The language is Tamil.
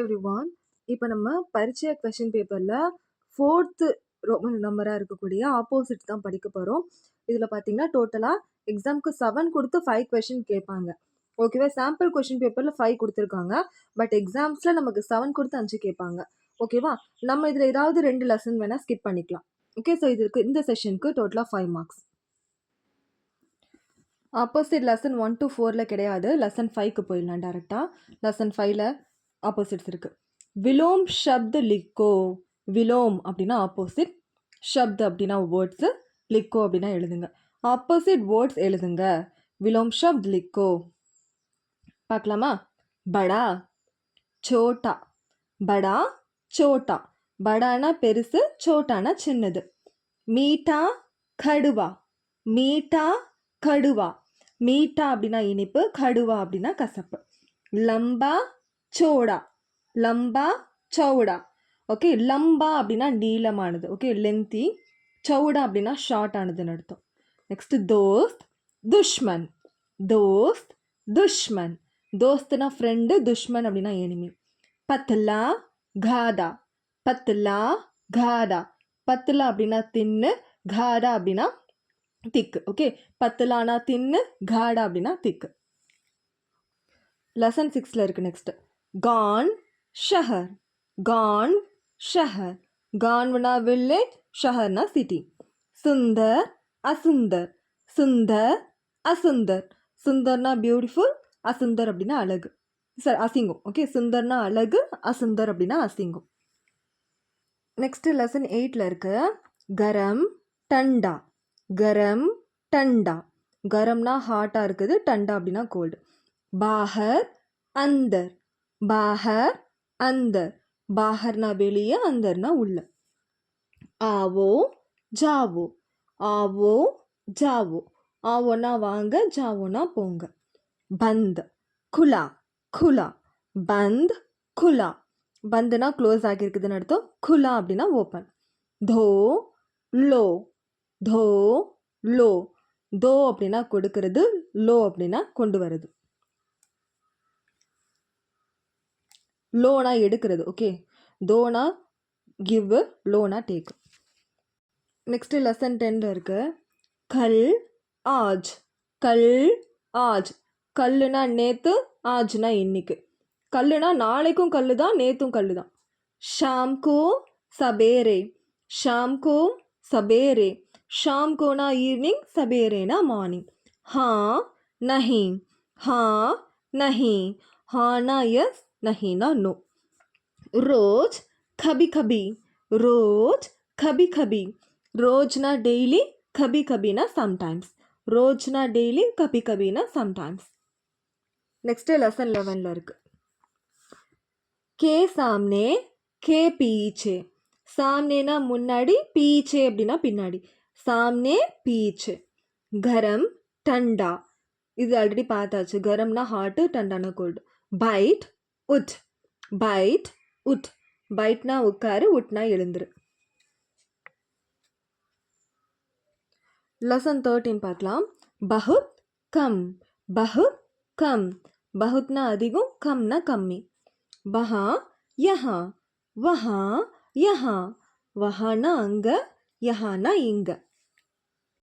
எவ்ரிவான். இப்போ நம்ம பரீட்சை கொஸ்டின் பேப்பர்ல 4th ரோமன் நம்பரா இருக்கக்கூடிய ஆப்போசிட் தான் படிக்க போறோம். இதுல பாத்தீங்கன்னா டோட்டலா எக்ஸாம்க்கு 7 கொடுத்து 5 கொஸ்டின் கேட்பாங்க. ஓகேவா? சாம்பிள் கொஸ்டின் பேப்பர்ல 5 கொடுத்துருக்காங்க. பட் எக்ஸாம்ஸ்ல நமக்கு 7 கொடுத்து 5 கேட்பாங்க. ஓகேவா? நம்ம இதுல ஏதாவது 2 லெசன் வேணா ஸ்கிப் பண்ணிக்கலாம். ஓகே, ஸோ இதுக்கு இந்த செஷனுக்கு டோட்டலா 5 மார்க்ஸ். ஆப்போசிட் லெசன் 1 to 4ல கிடையாது. லெசன் 5க்கு போயிடலாம் டேரெக்டாக. லெசன் 5ல ஆப்போசிட்ஸ் இருக்கு. விலோம் ஷப்த் லிக்கோ. விலோம் அப்படின்னா ஆப்போசிட், ஷப்த் அப்படின்னா வேர்ட்ஸு, லிக்கோ அப்படின்னா எழுதுங்க. ஆப்போசிட் வேர்ட்ஸ் எழுதுங்க. விலோம் ஷப்த் லிக்கோ. பார்க்கலாமா? படா, சோட்டா. படா, சோட்டா. படானா பெருசு, சோட்டானா சின்னது. மீட்டா, கடுவா. மீட்டா, கடுவா. மீட்டா அப்படின்னா இனிப்பு, கடுவா அப்படின்னா கசப்பு. லம்பா, சோடா. லம்பா, சௌடா. ஓகே, லம்பா அப்படின்னா நீளமானது. Okay, lengthy. சௌடா அப்படின்னா ஷார்ட் ஆனதுன்னு அர்த்தம். நெக்ஸ்ட் தோஸ்த், துஷ்மன். தோஸ்த், துஷ்மன். தோஸ்த்னா ஃப்ரெண்டு, துஷ்மன் அப்படின்னா எனிமி. பத்லா, காதா. பத்லா, காதா. பத்லா அப்படின்னா தின்னு, காடா அப்படின்னா திக்கு. ஓகே, பத்லானா தின்னு, காடா அப்படின்னா திக்கு. லெசன் 6ல இருக்கு. நெக்ஸ்ட் கான், ஷஹர். கான், ஷஹர். கான்வனா வில்லேஜ், ஷஹர்னா சிட்டி. சுந்தர், அசுந்தர். சுந்தர், அசுந்தர். சுந்தர்னா பியூட்டிஃபுல், அசுந்தர் அப்படின்னா அழகு, சார் அசிங்கம். ஓகே, சுந்தர்னா அழகு, அசுந்தர் அப்படின்னா அசிங்கம். நெக்ஸ்ட் லெசன் 8ல இருக்கு. கரம், டண்டா. கரம், டண்டா. கரம்னா ஹாட்டாக இருக்குது, டண்டா அப்படின்னா கோல்டு. பாஹர், அந்தர். பாஹர், அந்தர். பாஹர்னா வெளியே, அந்தர்னா உள்ள. ஆவோ, ஜாவோ. ஆவோ, ஜாவோ. ஆவோனா வாங்க, ஜாவோனா போங்க. பந்த், குலா. குலா. பந்த், குலா. பந்துனா க்ளோஸ் ஆகியிருக்குதுன்னு அர்த்தம். குலா அப்படின்னா ஓப்பன். தோ, லோ. தோ, லோ. தோ அப்படின்னா கொடுக்கறது, லோ அப்படின்னா கொண்டு வர்றது. லோனா எடுக்கிறது. ஓகே, தோனா கிவ், லோனா டேக். நெக்ஸ்ட் லெசன் 10ல இருக்கு. கல், ஆஜ். கல், ஆஜ். கல்லுனா நேத்து, ஆஜ்னா இன்னைக்கு. கல்லுனா நாளைக்கும் கல்லு தான், நேத்தும் கல்லு தான். ஷாம்கோ, சபேரே. ஷாம்கோ, சபேரே. ஷாம்கோனா ஈவினிங், சபேரேனா மார்னிங். ஹா, நஹி. ஹா, நஹி. ஹானா எஸ், நஹினா நோ. ரோஜ், கபி கபி. ரோஜ், கபி கபி. ரோஜ்னா டெய்லி, கபி கபினா சம்டைம்ஸ். ரோஜ்னா டெய்லி, கபி கபினா சம்டைம்ஸ். நெக்ஸ்ட் லெசன் 11ல இருக்கு. கே சாம்னே, கே பீச்சே. சாம்னேனா முன்னாடி, பீச்சே அப்படின்னா பின்னாடி. சாம்னே, பீச்சே. கரம், டண்டா. இது ஆல்ரெடி பார்த்தாச்சு. கரம்னா ஹாட்டு, டண்டானா கோல்டு. பைட், உட். பைட், உட். பைட்னா உட்காரு, உட்னா எழுந்துரு. லெசன் 13 பார்க்கலாம். பஹுத், கம். பஹுத், கம். பஹுத்னா அதிகம், கம்னா கம்மி. வஹா, யஹா. வஹா, யஹா. வஹானா அங்க, யஹானா இங்க.